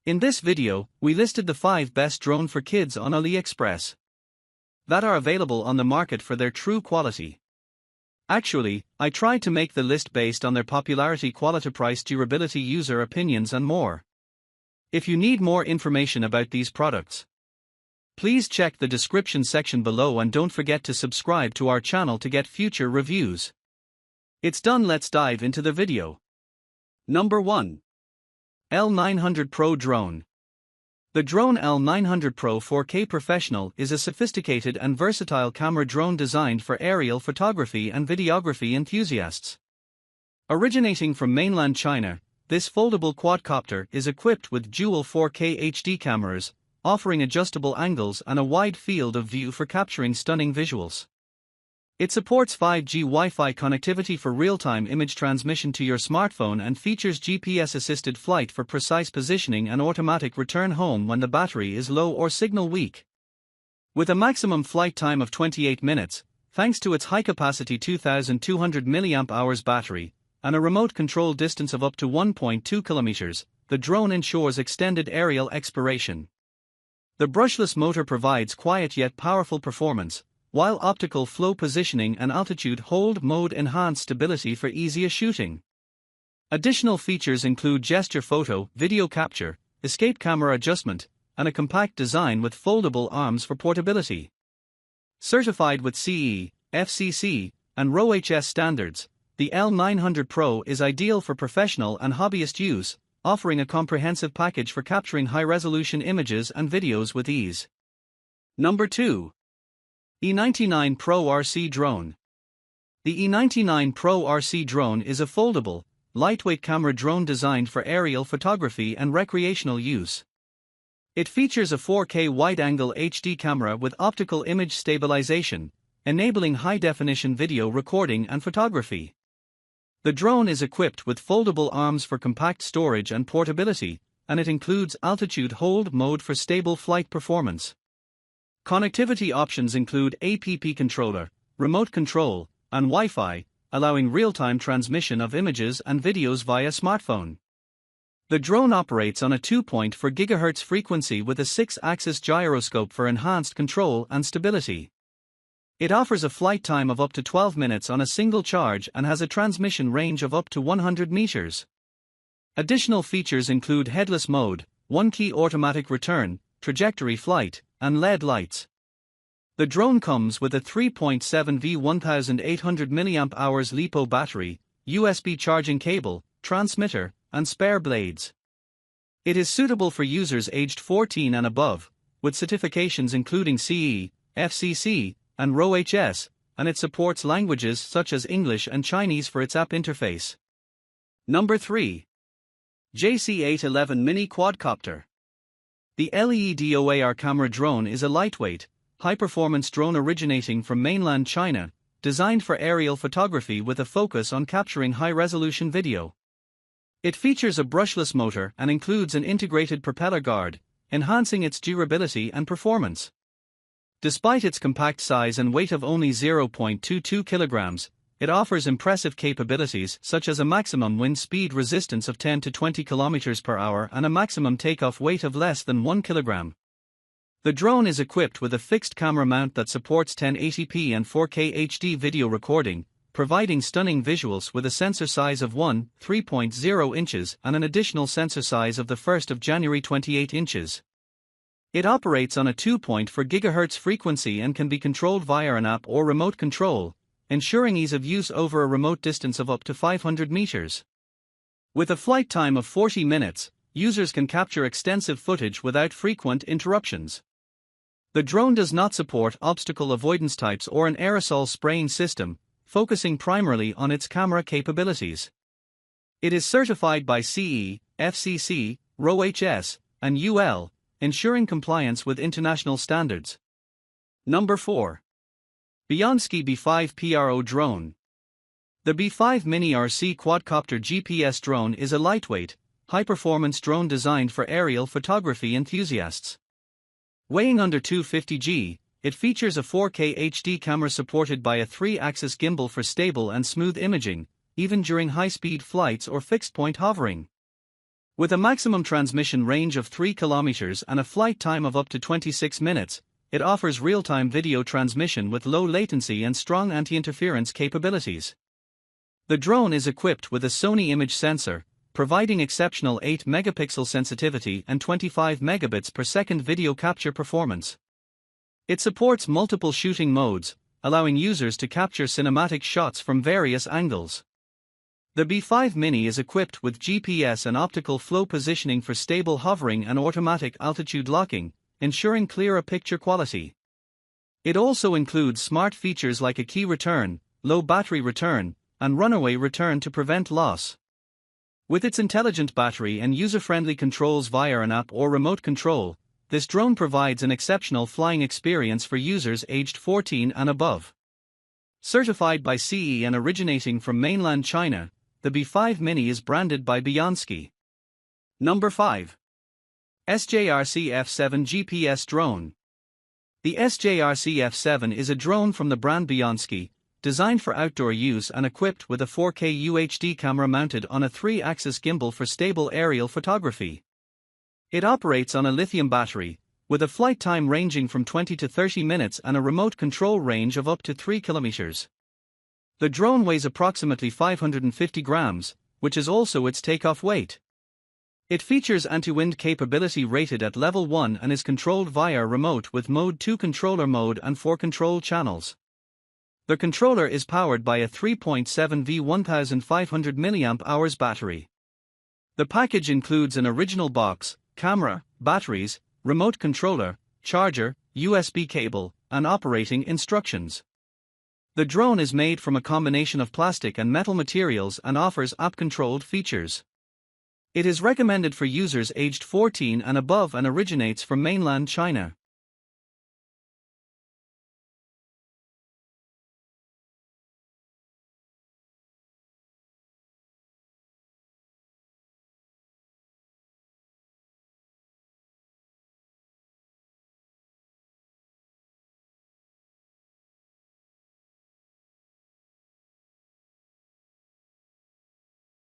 In this video, we listed the 5 best drone for kids on AliExpress that are available on the market for their true quality. Actually, I tried to make the list based on their popularity, quality, price, durability, user opinions and more. If you need more information about these products, please check the description section below and don't forget to subscribe to our channel to get future reviews. It's done, let's dive into the video. Number 1. L900 Pro Drone. The drone L900 Pro 4K Professional is a sophisticated and versatile camera drone designed for aerial photography and videography enthusiasts. Originating from mainland China, this foldable quadcopter is equipped with dual 4K HD cameras, offering adjustable angles and a wide field of view for capturing stunning visuals. It supports 5G Wi-Fi connectivity for real-time image transmission to your smartphone and features GPS-assisted flight for precise positioning and automatic return home when the battery is low or signal weak. With a maximum flight time of 28 minutes, thanks to its high-capacity 2200 mAh battery, and a remote control distance of up to 1.2 kilometers, the drone ensures extended aerial exploration. The brushless motor provides quiet yet powerful performance, while optical flow positioning and altitude hold mode enhance stability for easier shooting. Additional features include gesture photo, video capture, escape camera adjustment, and a compact design with foldable arms for portability. Certified with CE, FCC, and RoHS standards, the L900 Pro is ideal for professional and hobbyist use, offering a comprehensive package for capturing high-resolution images and videos with ease. Number 2. E99 Pro RC Drone. The E99 Pro RC Drone is a foldable, lightweight camera drone designed for aerial photography and recreational use. It features a 4K wide-angle HD camera with optical image stabilization, enabling high-definition video recording and photography. The drone is equipped with foldable arms for compact storage and portability, and it includes altitude hold mode for stable flight performance. Connectivity options include app controller, remote control, and Wi-Fi, allowing real-time transmission of images and videos via smartphone. The drone operates on a 2.4 GHz frequency with a 6-axis gyroscope for enhanced control and stability. It offers a flight time of up to 12 minutes on a single charge and has a transmission range of up to 100 meters. Additional features include headless mode, one-key automatic return, trajectory flight, and LED lights. The drone comes with a 3.7V 1800 mAh LiPo battery, USB charging cable, transmitter, and spare blades. It is suitable for users aged 14 and above, with certifications including CE, FCC, and RoHS, and it supports languages such as English and Chinese for its app interface. Number 3. JC811 Mini Quadcopter. The LEDOAR camera drone is a lightweight, high-performance drone originating from mainland China, designed for aerial photography with a focus on capturing high-resolution video. It features a brushless motor and includes an integrated propeller guard, enhancing its durability and performance. Despite its compact size and weight of only 0.22 kilograms, it offers impressive capabilities such as a maximum wind speed resistance of 10 to 20 km per hour and a maximum takeoff weight of less than 1 kilogram. The drone is equipped with a fixed camera mount that supports 1080p and 4K HD video recording, providing stunning visuals with a sensor size of 3.0 inches and an additional sensor size of the 1st of January 28 inches. It operates on a 2.4 GHz frequency and can be controlled via an app or remote control, ensuring ease of use over a remote distance of up to 500 meters. With a flight time of 40 minutes, users can capture extensive footage without frequent interruptions. The drone does not support obstacle avoidance types or an aerosol spraying system, focusing primarily on its camera capabilities. It is certified by CE, FCC, RoHS, and UL, ensuring compliance with international standards. Number 4. BEYONDSKY B5 PRO Drone. The B5 Mini RC Quadcopter GPS Drone is a lightweight, high-performance drone designed for aerial photography enthusiasts. Weighing under 250 g, it features a 4K HD camera supported by a 3-axis gimbal for stable and smooth imaging, even during high-speed flights or fixed-point hovering. With a maximum transmission range of 3 kilometers and a flight time of up to 26 minutes, it offers real-time video transmission with low latency and strong anti-interference capabilities. The drone is equipped with a Sony image sensor, providing exceptional 8-megapixel sensitivity and 25 megabits per second video capture performance. It supports multiple shooting modes, allowing users to capture cinematic shots from various angles. The B5 Mini is equipped with GPS and optical flow positioning for stable hovering and automatic altitude locking, ensuring clearer picture quality. It also includes smart features like a key return, low battery return, and runaway return to prevent loss. With its intelligent battery and user-friendly controls via an app or remote control, this drone provides an exceptional flying experience for users aged 14 and above. Certified by CE and originating from mainland China, the B5 Mini is branded by BEYONDSKY. Number 5. SJRC F7 GPS Drone. The SJRC F7 is a drone from the brand BEYONDSKY, designed for outdoor use and equipped with a 4K UHD camera mounted on a 3-axis gimbal for stable aerial photography. It operates on a lithium battery, with a flight time ranging from 20 to 30 minutes and a remote control range of up to 3 kilometers. The drone weighs approximately 550 grams, which is also its takeoff weight. It features anti-wind capability rated at level 1 and is controlled via remote with Mode 2 controller mode and 4 control channels. The controller is powered by a 3.7V 1500 mAh battery. The package includes an original box, camera, batteries, remote controller, charger, USB cable, and operating instructions. The drone is made from a combination of plastic and metal materials and offers app-controlled features. It is recommended for users aged 14 and above and originates from mainland China.